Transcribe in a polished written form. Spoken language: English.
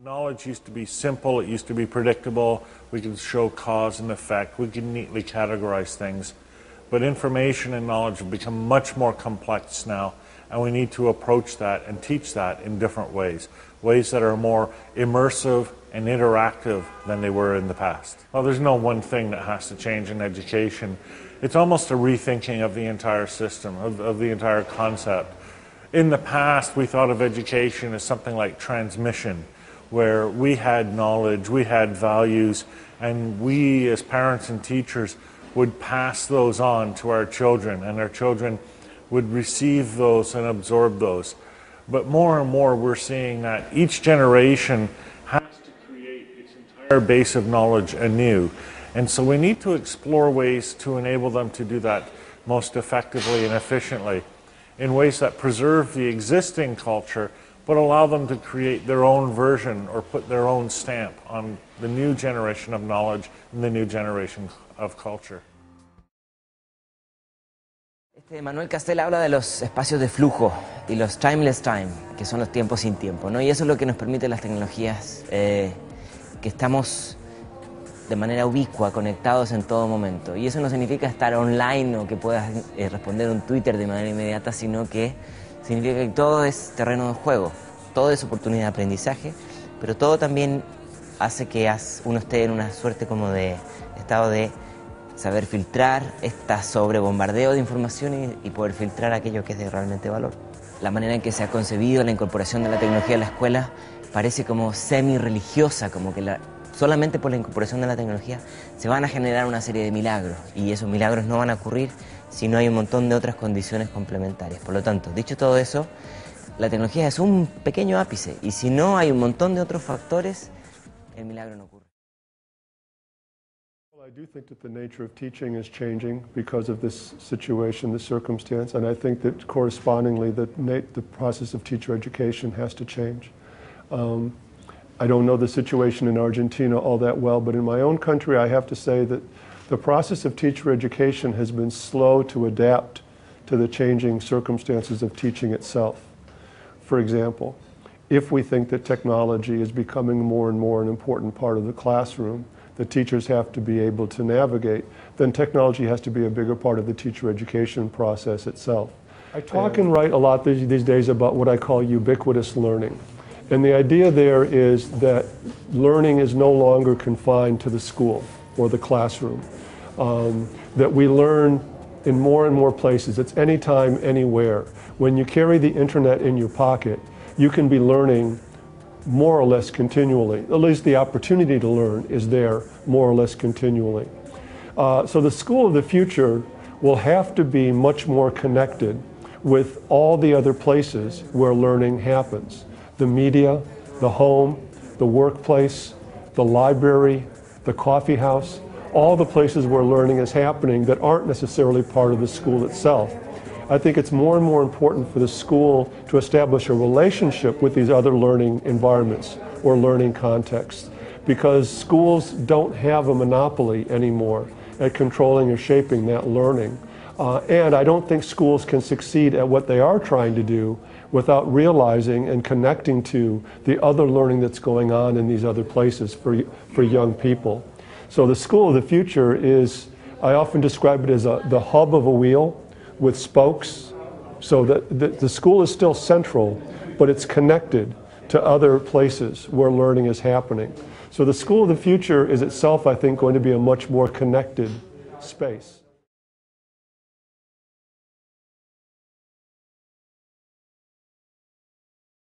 Knowledge used to be simple, it used to be predictable, we could show cause and effect, we could neatly categorize things. But information and knowledge have become much more complex now, and we need to approach that and teach that in different ways. Ways that are more immersive and interactive than they were in the past. Well, there's no one thing that has to change in education. It's almost a rethinking of the entire system, of the entire concept. In the past, we thought of education as something like transmission, where we had knowledge, we had values, and we as parents and teachers would pass those on to our children, and our children would receive those and absorb those. But more and more we're seeing that each generation has to create its entire base of knowledge anew. And so we need to explore ways to enable them to do that most effectively and efficiently in ways that preserve the existing culture but allow them to create their own version or put their own stamp on the new generation of knowledge and the new generation of culture. Manuel Castel habla de los espacios de flujo y los timeless time, que son los tiempos sin tiempo, ¿no? Y eso es lo que nos permite las tecnologías, que estamos de manera ubicua, conectados en todo momento. Y eso no significa estar online o que puedas responder un Twitter de manera inmediata, sino que significa que todo es terreno de juego, todo es oportunidad de aprendizaje, pero todo también hace que uno esté en una suerte como de estado de saber filtrar esta sobrebombardeo de información y poder filtrar aquello que es de realmente valor. La manera en que se ha concebido la incorporación de la tecnología a la escuela parece como semi-religiosa, como que solamente por la incorporación de la tecnología se van a generar una serie de milagros, y esos milagros no van a ocurrir si no hay un montón de otras condiciones complementarias. Por lo tanto, dicho todo eso, la tecnología es un pequeño ápice, y si no hay un montón de otros factores, el milagro no ocurre. I do think that the nature of teaching is changing because of this situation, this circumstance, and I think that correspondingly the process of teacher education has to change. I don't know the situation in Argentina all that well, but in my own country I have to say that the process of teacher education has been slow to adapt to the changing circumstances of teaching itself. For example, if we think that technology is becoming more and more an important part of the classroom, the teachers have to be able to navigate, then technology has to be a bigger part of the teacher education process itself. I talk and write a lot these days about what I call ubiquitous learning. And the idea there is that learning is no longer confined to the school or the classroom. That we learn in more and more places. It's anytime, anywhere. When you carry the internet in your pocket, you can be learning more or less continually. At least the opportunity to learn is there more or less continually. So the school of the future will have to be much more connected with all the other places where learning happens. The media, the home, the workplace, the library, the coffee house, all the places where learning is happening that aren't necessarily part of the school itself. I think it's more and more important for the school to establish a relationship with these other learning environments or learning contexts, because schools don't have a monopoly anymore at controlling or shaping that learning. And I don't think schools can succeed at what they are trying to do without realizing and connecting to the other learning that's going on in these other places for young people. So the school of the future is, I often describe it as the hub of a wheel with spokes, so that the school is still central, but it's connected to other places where learning is happening. So the school of the future is itself, I think, going to be a much more connected space.